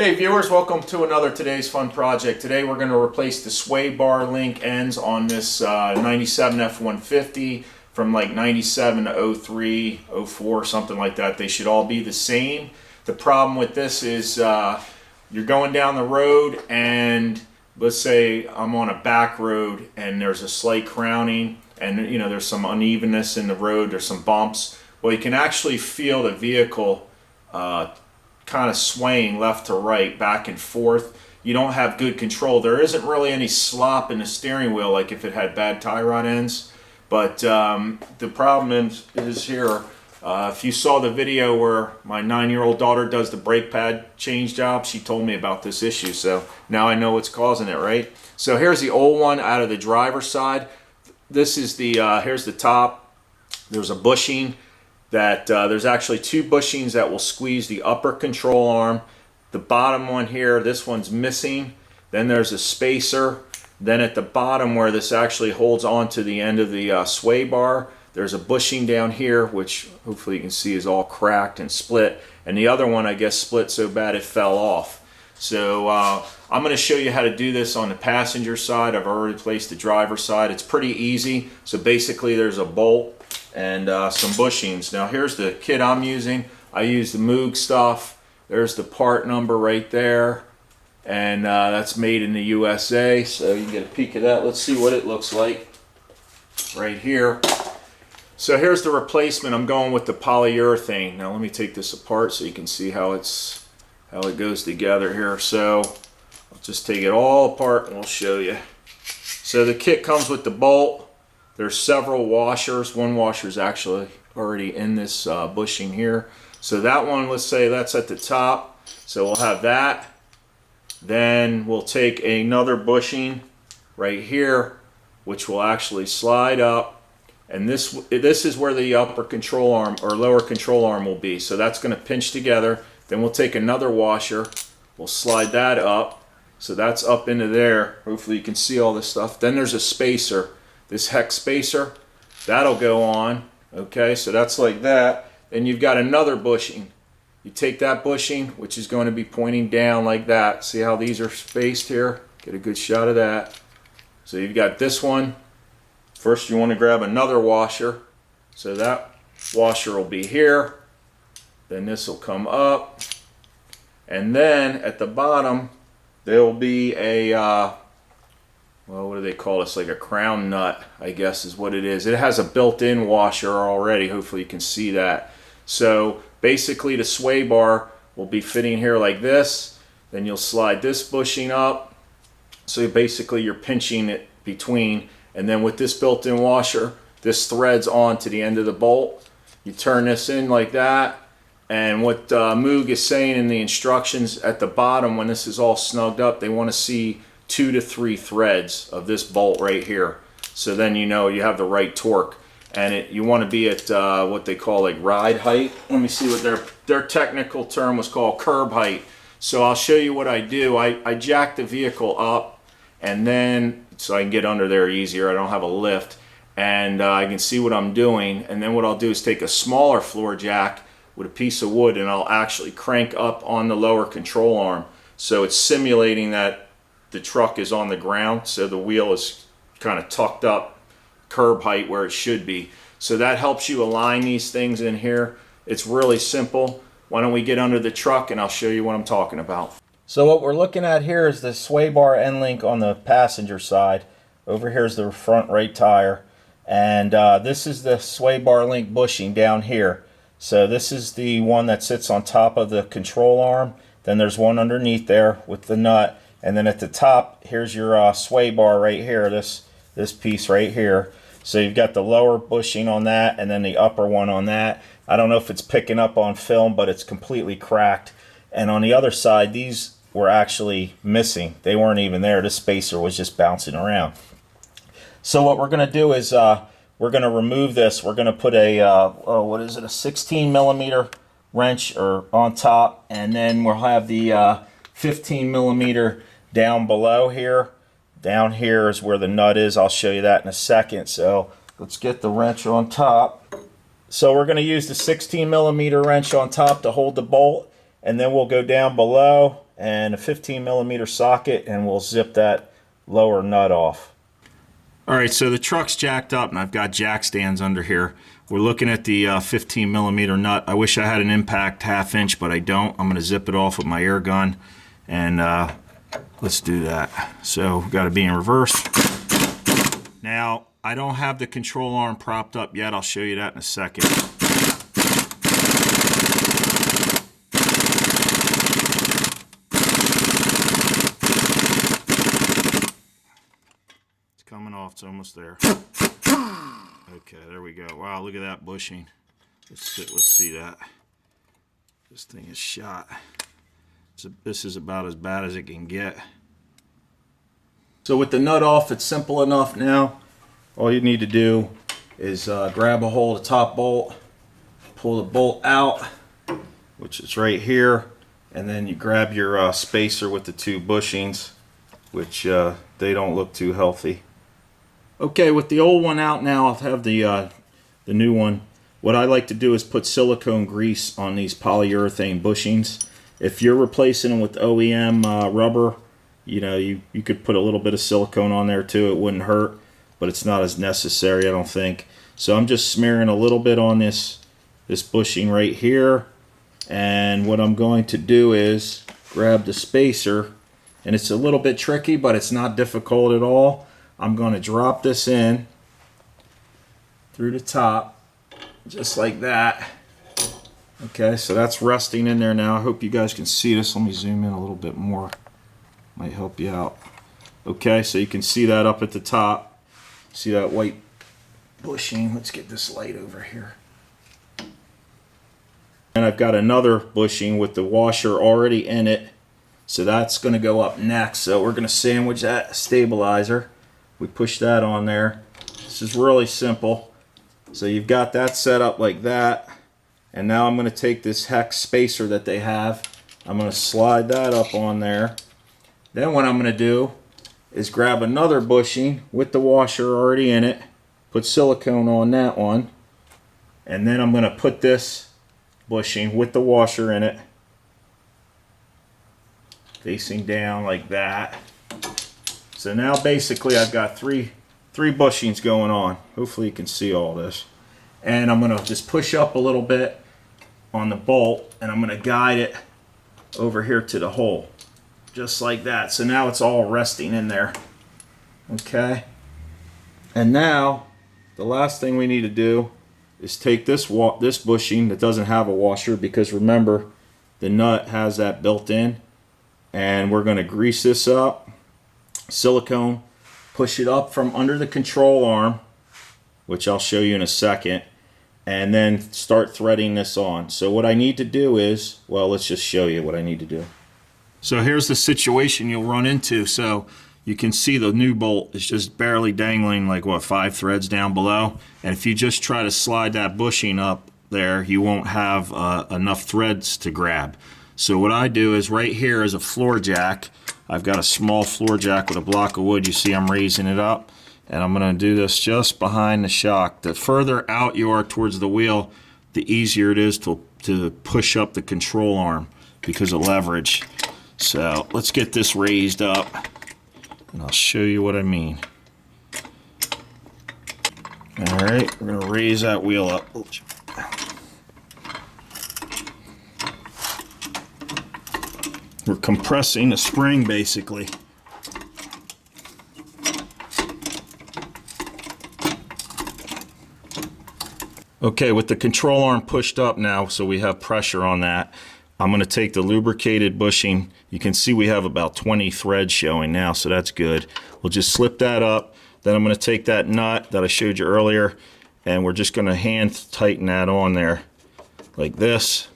Hey viewers, welcome to another Today's Fun Project. Today we're going to replace the sway bar link ends on this 97 F150 from like 97 to 03, 04, something like that. They should all be the same. The problem with this is you're going down the road and let's say I'm on a back road and there's a slight crowning and there's some unevenness in the road, there's some bumps. Well, you can actually feel the vehicle kind of swaying left to right, back and forth. You don't have good control. There isn't really any slop in the steering wheel like if it had bad tie rod ends. But the problem is here. If you saw the video where my 9-year-old daughter does the brake pad change job, she told me about this issue. So now I know what's causing it, right? So here's the old one out of the driver's side. This is the, here's the top. There's a bushing. That there's actually two bushings that will squeeze the upper control arm. The bottom one here, this one's missing. Then there's a spacer. Then at the bottom where this actually holds on to the end of the sway bar, there's a bushing down here, which hopefully you can see is all cracked and split. And the other one, I guess, split so bad it fell off. So I'm going to show you how to do this on the passenger side. I've already placed the driver's side. It's pretty easy. So basically there's a bolt and some bushings. Now here's the kit I'm using. I use the Moog stuff. There's the part number right there, and that's made in the USA, so you can get a peek of that. Let's see what it looks like right here. So here's the replacement. I'm going with the polyurethane. Now let me take this apart so you can see how it goes together here. So I'll just take it all apart and we'll show you. So the kit comes with the bolt. There's several washers. One washer is actually already in this bushing here. So that one, let's say that's at the top. So we'll have that. Then we'll take another bushing right here, which will actually slide up. And this is where the upper control arm or lower control arm will be. So that's going to pinch together. Then we'll take another washer. We'll slide that up. So that's up into there. Hopefully you can see all this stuff. Then there's a spacer. This hex spacer, that'll go on. Okay, so that's like that. Then you've got another bushing. You take that bushing, which is going to be pointing down like that. See how these are spaced here? Get a good shot of that. So you've got this one. First you want to grab another washer. So that washer will be here. Then this will come up. And then at the bottom, there will be a well, what do they call this? Like a crown nut, I guess is what it is. It has a built-in washer already. Hopefully you can see that. So basically the sway bar will be fitting here like this. Then you'll slide this bushing up. So basically you're pinching it between. And then with this built-in washer, this threads on to the end of the bolt. You turn this in like that. And what Moog is saying in the instructions at the bottom, when this is all snugged up, they want to see 2 to 3 threads of this bolt right here. So then you know you have the right torque. And you want to be at what they call like ride height. Let me see what their technical term was called, curb height. So I'll show you what I do. I jack the vehicle up, and then so I can get under there easier. I don't have a lift. And I can see what I'm doing. And then what I'll do is take a smaller floor jack with a piece of wood, and I'll actually crank up on the lower control arm. So it's simulating that the truck is on the ground, so the wheel is kind of tucked up curb height where it should be. So that helps you align these things in here. It's really simple. Why don't we get under the truck and I'll show you what I'm talking about. So what we're looking at here is the sway bar end link on the passenger side. Over here is the front right tire. And this is the sway bar link bushing down here. So this is the one that sits on top of the control arm. Then there's one underneath there with the nut. And then at the top, here's your sway bar right here, this piece right here. So you've got the lower bushing on that and then the upper one on that. I don't know if it's picking up on film, but it's completely cracked. And on the other side, these were actually missing. They weren't even there. This spacer was just bouncing around. So what we're going to do is we're going to remove this. We're going to put a, what is it, a 16 millimeter wrench on top, and then we'll have the 15 millimeter down below here. Down here is where the nut is. I'll show you that in a second. So let's get the wrench on top. So we're going to use the 16 millimeter wrench on top to hold the bolt, and then we'll go down below and a 15mm socket, and we'll zip that lower nut off. All right, so the truck's jacked up and I've got jack stands under here. We're looking at the 15mm nut. I wish I had an impact 1/2 inch, but I don't. I'm gonna zip it off with my air gun, and let's do that. So we've got to be in reverse. Now, I don't have the control arm propped up yet. I'll show you that in a second. It's coming off. It's almost there. Okay, there we go. Wow, look at that bushing. Let's see that. This thing is shot. This is about as bad as it can get. So with the nut off, it's simple enough now. All you need to do is grab a hold of the top bolt, pull the bolt out, which is right here, and then you grab your spacer with the 2 bushings, which they don't look too healthy. Okay, with the old one out now, I'll have the new one. What I like to do is put silicone grease on these polyurethane bushings. If you're replacing them with OEM rubber, you know, you could put a little bit of silicone on there too. It wouldn't hurt, but it's not as necessary, I don't think. So I'm just smearing a little bit on this bushing right here. And what I'm going to do is grab the spacer, and it's a little bit tricky, but it's not difficult at all. I'm going to drop this in through the top, just like that. Okay, so that's resting in there now. I hope you guys can see this. Let me zoom in a little bit more. Might help you out. Okay, so you can see that up at the top. See that white bushing? Let's get this light over here. And I've got another bushing with the washer already in it. So that's going to go up next. So we're going to sandwich that stabilizer. We push that on there. This is really simple. So you've got that set up like that. And now I'm going to take this hex spacer that they have. I'm going to slide that up on there. Then what I'm going to do is grab another bushing with the washer already in it. Put silicone on that one. And then I'm going to put this bushing with the washer in it, facing down like that. So now basically I've got three bushings going on. Hopefully you can see all this. And I'm going to just push up a little bit on the bolt, and I'm going to guide it over here to the hole, just like that. So now it's all resting in there. Okay. And now the last thing we need to do is take this bushing that doesn't have a washer, because remember the nut has that built in, and we're going to grease this up, silicone, push it up from under the control arm, which I'll show you in a second, and then start threading this on. So what I need to do is, well, let's just show you what I need to do. So here's the situation you'll run into. So you can see the new bolt is just barely dangling, like what, 5 threads down below. And if you just try to slide that bushing up there, you won't have enough threads to grab. So what I do is right here is a floor jack. I've got a small floor jack with a block of wood. You see I'm raising it up. And I'm going to do this just behind the shock. The further out you are towards the wheel, the easier it is to push up the control arm because of leverage. So let's get this raised up, and I'll show you what I mean. All right, we're going to raise that wheel up. We're compressing the spring basically. Okay, with the control arm pushed up now, so we have pressure on that, I'm going to take the lubricated bushing. You can see we have about 20 threads showing now, so that's good. We'll just slip that up. Then I'm going to take that nut that I showed you earlier, and we're just going to hand tighten that on there like this.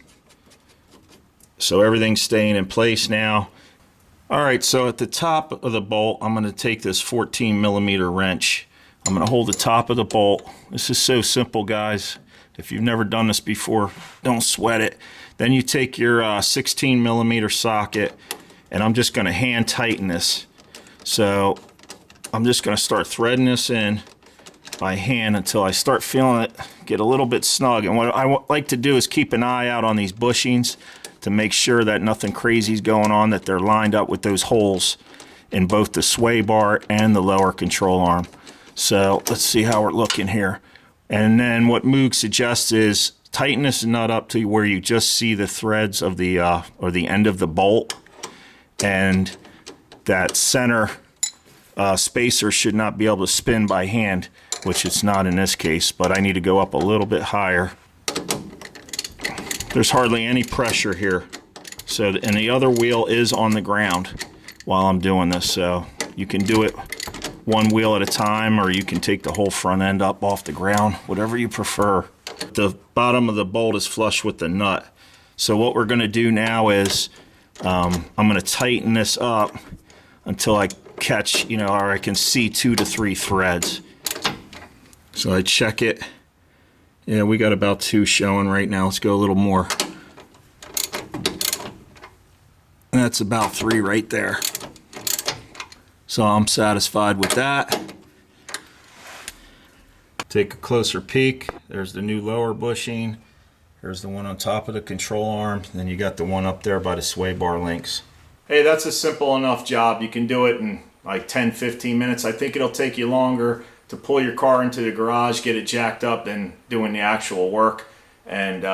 So everything's staying in place now. All right, so at the top of the bolt, I'm going to take this 14mm wrench. I'm going to hold the top of the bolt. This is so simple, guys. If you've never done this before, don't sweat it. Then you take your 16mm socket, and I'm just going to hand tighten this. So I'm just going to start threading this in by hand until I start feeling it get a little bit snug. And what I like to do is keep an eye out on these bushings to make sure that nothing crazy is going on, that they're lined up with those holes in both the sway bar and the lower control arm. So let's see how we're looking here. And then what Moog suggests is tighten this nut up to where you just see the threads of the or the end of the bolt, and that center spacer should not be able to spin by hand, which it's not in this case, but I need to go up a little bit higher. There's hardly any pressure here. So, and the other wheel is on the ground while I'm doing this, so you can do it one wheel at a time, or you can take the whole front end up off the ground, whatever you prefer. The bottom of the bolt is flush with the nut. So what we're going to do now is I'm going to tighten this up until I catch, you know, or I can see 2 to 3 threads. So I check it. Yeah, we got about 2 showing right now. Let's go a little more. That's about 3 right there. So I'm satisfied with that. Take a closer peek. There's the new lower bushing. There's the one on top of the control arm. And then you got the one up there by the sway bar links. Hey, that's a simple enough job. You can do it in like 10-15 minutes. I think it'll take you longer to pull your car into the garage, get it jacked up, than doing the actual work. And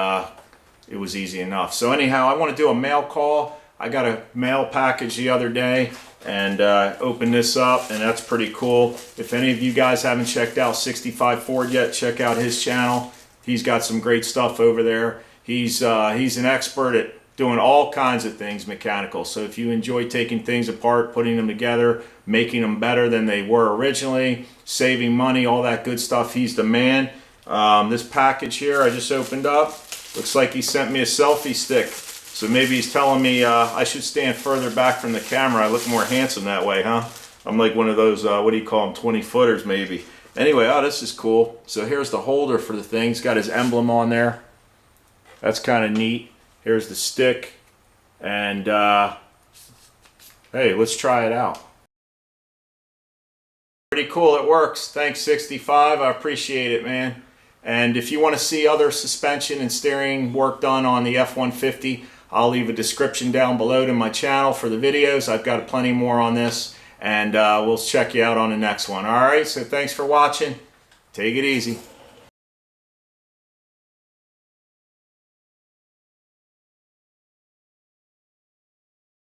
it was easy enough. So anyhow, I want to do a mail call. I got a mail package the other day and opened this up, and that's pretty cool. If any of you guys haven't checked out 65 Ford yet, check out his channel. He's got some great stuff over there. He's an expert at doing all kinds of things mechanical. So if you enjoy taking things apart, putting them together, making them better than they were originally, saving money, all that good stuff, he's the man. This package here I just opened up, looks like he sent me a selfie stick. So maybe he's telling me I should stand further back from the camera. I look more handsome that way, huh? I'm like one of those, what do you call them, 20-footers maybe. Anyway, oh, this is cool. So here's the holder for the thing. It's got his emblem on there. That's kind of neat. Here's the stick. And hey, let's try it out. Pretty cool, it works. Thanks 65, I appreciate it, man. And if you want to see other suspension and steering work done on the F-150, I'll leave a description down below to my channel for the videos. I've got plenty more on this, and we'll check you out on the next one. All right, so thanks for watching. Take it easy.